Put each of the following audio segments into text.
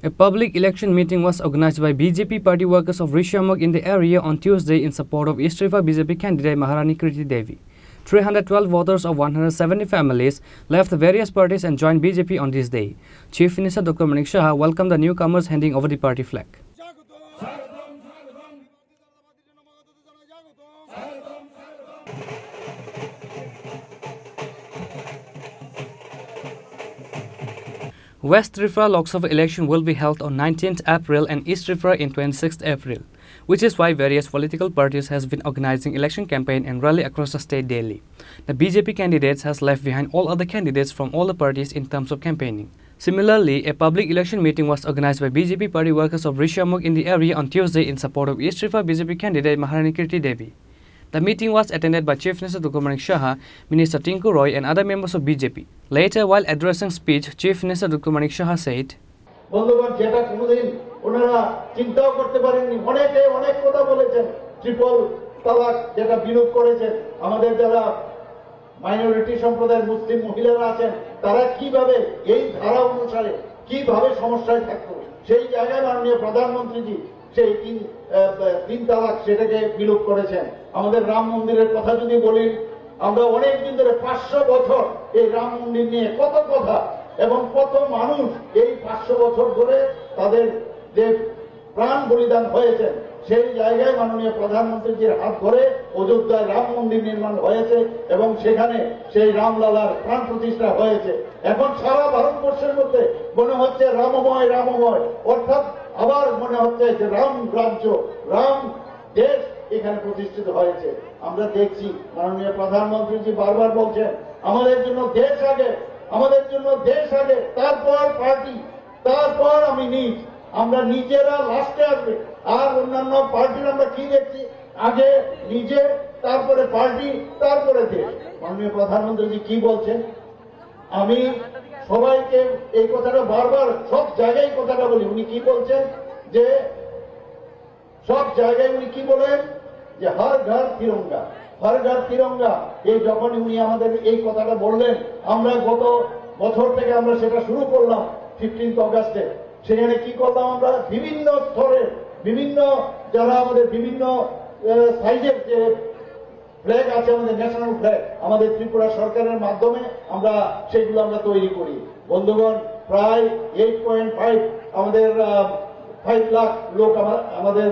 A public election meeting was organized by BJP party workers of Rishamuk in the area on Tuesday in support of East River BJP candidate Maharani Kriti Devi. 312 voters of 170 families left the various parties and joined BJP on this day. Chief Minister Dr. Manik Shah welcomed the newcomers handing over the party flag. West Tripura Lok Sabha election will be held on 19th April and East Tripura in 26th April, which is why various political parties has been organizing election campaign and rally across the state daily. The BJP candidates has left behind all other candidates from all the parties in terms of campaigning. Similarly, a public election meeting was organized by BJP party workers of Rishamuk in the area on Tuesday in support of East Tripura BJP candidate Maharani Kriti Devi. The meeting was attended by Chief Minister Dr. Manik Shah, Minister Tinku Roy and other members of BJP. Later, while addressing speech, Chief Minister Dr. Manik Shah said, বন্ধুগণ যেটা কোনোদিন ওনারা চিন্তাও করতে পারেননি অনেকে অনেক কথা বলেছেন ট্রিপল তালাক যেটা বিরোধ করেছেন আমাদের যারা মাইনরিটি সম্প্রদায়ের মুসলিম মহিলারা আছেন তারা কিভাবে এই ধারা অনুসারে কিভাবে সমস্যায় থাকতো সেই জায়গায় মাননীয় প্রধানমন্ত্রীজি সেই তিন তালাক সেটাকে বিলোপ করেছেন আমাদের রাম মন্দিরের কথা যদি বলি আমরা অনেক দিন ধরে 500 বছর এই রাম মন্দির নিয়ে কত কথা এবং কত মানুষ এই 500 বছর ধরে তাদের যে প্রাণ বলিদান হয়েছে সেই জায়গায় মাননীয় প্রধানমন্ত্রীর হাত ধরে অযোধ্যায় রাম মন্দির নির্মাণ হয়েছে এবং সেখানে সেই রামলালার প্রাণ প্রতিষ্ঠা হয়েছে এখন সারা ভারতবর্ষের মধ্যে মনে হচ্ছে রামময় রামময় অর্থাৎ আবার মনে হচ্ছে যে রাম রাজ্য রাম দেশ এখানে প্রতিষ্ঠিত হয়েছে আমরা দেখছি মাননীয় প্রধানমন্ত্রীজি বারবার বলছেন আমাদের জন্য দেশ আগে আমাদের জন্য দেশ আগে তারপর পার্টি তারপর আমি নিজ আমরা নিজেরা লাস্টে আসবে আর অন্যান্য পার্টির আমরা কি দেখছি আগে নিজে তারপরে পার্টি তারপরে দেশ মাননীয় প্রধানমন্ত্রীজি কি বলছেন আমি সবাইকে এই কথাটা বারবার সব জায়গায় কথাটা বলি উনি কি বলছেন যে সব জায়গায় উনি কি বলেন যে হর ঘর তিরঙ্গা হর ঘর তিরঙ্গা এই যখন উনি আমাদের এই কথাটা বললেন আমরা গত বছর থেকে আমরা সেটা শুরু করলাম 15th অগাস্টে সেখানে কি করলাম আমরা বিভিন্ন স্তরে বিভিন্ন যারা আমাদের বিভিন্ন সাইজের যে ফ্ল্যাগ আছে আমাদের ন্যাশনাল ফ্ল্যাগ আমাদের ত্রিপুরা সরকারের মাধ্যমে আমরা সেগুলো আমরা তৈরি করি বন্ধুগণ প্রায় 8.5 আমাদের 5 লাখ লোক আমাদের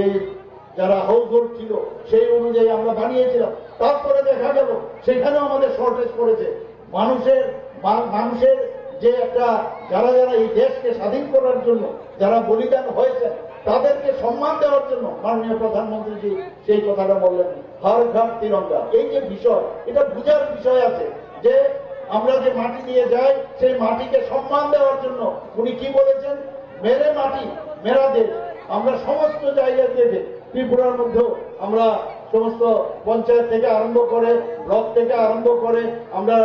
এই যারা হাউস হোল্ড ছিল সেই অনুযায়ী আমরা বানিয়েছিলাম তারপরে দেখা গেল সেখানেও আমাদের শর্টেজ পড়েছে মানুষের যে একটা যারা যারা এই দেশকে স্বাধীন করার জন্য যারা বলিদান হয়েছে তাদেরকে সম্মান দেওয়ার জন্য মাননীয় প্রধানমন্ত্রীজি সেই কথাটা বললেন হর ঘর তিরঙ্গা এই যে বিষয় এটা বুঝার বিষয় আছে যে আমরা যে মাটি দিয়ে যাই সেই মাটিকে সম্মান দেওয়ার জন্য উনি কি বলেছেন মেরে মাটি মেরা দেশ আমরা সমস্ত জায়গা থেকে ত্রিপুরার মধ্যেও আমরা সমস্ত পঞ্চায়েত থেকে আরম্ভ করে ব্লক থেকে আরম্ভ করে আমরা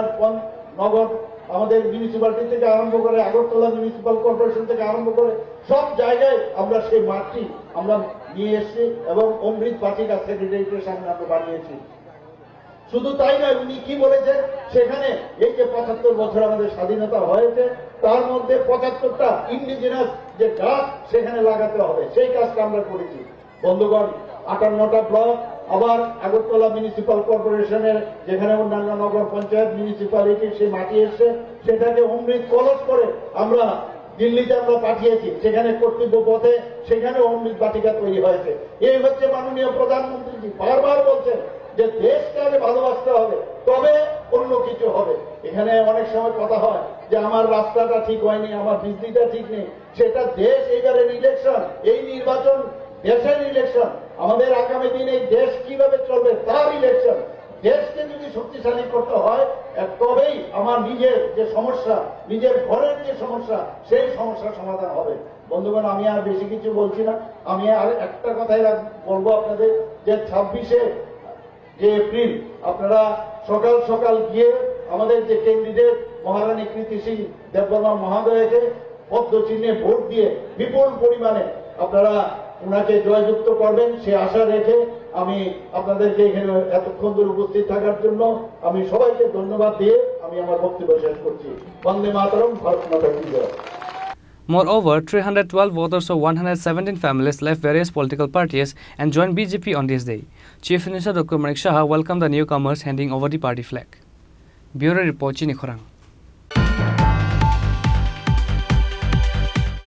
নগর আমাদের মিউনিসিপ্যালিটি থেকে আরম্ভ করে আগরতলা মিউনিসিপ্যাল কর্পোরেশন থেকে আরম্ভ করে সব জায়গায় আমরা সেই মাঠটি আমরা নিয়ে এসেছি এবং অমৃত বাটিকা সেক্রেটারিয়েটের সামনে আমরা বানিয়েছি শুধু তাই নয় উনি কি বলেছেন সেখানে এই যে 75 বছর আমাদের স্বাধীনতা হয়েছে তার মধ্যে 75টা ইন্ডিজিনাস যে গাছ সেখানে লাগাতে হবে সেই কাজটা আমরা করেছি বন্ধুগণ 58টা ব্লক আবার আগরতলা মিউনিসিপ্যাল কর্পোরেশনের যেখানে অন্যান্য নগর পঞ্চায়েত মিউনিসিপ্যালিটি সেই মাটি এসছে সেটাকে অমৃত কলস করে আমরা দিল্লিতে আমরা পাঠিয়েছি সেখানে কর্তব্য পথে সেখানে অমৃত বাটিকা তৈরি হয়েছে এই হচ্ছে মাননীয় প্রধানমন্ত্রীজি বারবার বলছেন যে দেশকে আগে ভালোবাসতে হবে তবে অন্য কিছু হবে এখানে অনেক সময় কথা হয় যে আমার রাস্তাটা ঠিক হয়নি আমার বিজলিটা ঠিক নেই সেটা দেশ এইবারের ইলেকশন এই নির্বাচন দেশের ইলেকশন আমাদের আগামী দিনে এই দেশ কিভাবে চলবে তার ইলেকশন দেশকে যদি শক্তিশালী করতে হয় তবেই আমার নিজের যে সমস্যা নিজের ঘরের যে সমস্যা সেই সমস্যার সমাধান হবে বন্ধুগণ আমি আর বেশি কিছু বলছি না আমি আর একটা কথাই বলবো আপনাদের যে 26শে যে এপ্রিল আপনারা সকাল সকাল গিয়ে আমাদের যে ক্যান্ডিডেট মহারানী কৃতি সিং দেববর্মা মহোদয়কে পদ্মচিহ্নে ভোট দিয়ে বিপুল পরিমাণে আপনারা উনাকে জয়যুক্ত করবেন সে আশা রেখে আমি আপনাদেরকে এখানে এতক্ষণ ধরে উপস্থিত থাকার জন্য আমি সবাইকে ধন্যবাদ দিয়ে আমি আমার বক্তব্য শেষ করছি বন্দে মাতরম ভারত মাতা কি জয় Moreover, 312 voters of 117 families left various political parties and joined BJP on this day. Chief Minister Dr. Manik Shah welcomed the newcomers handing over the party flag. Bureau Report, Chini Khorang.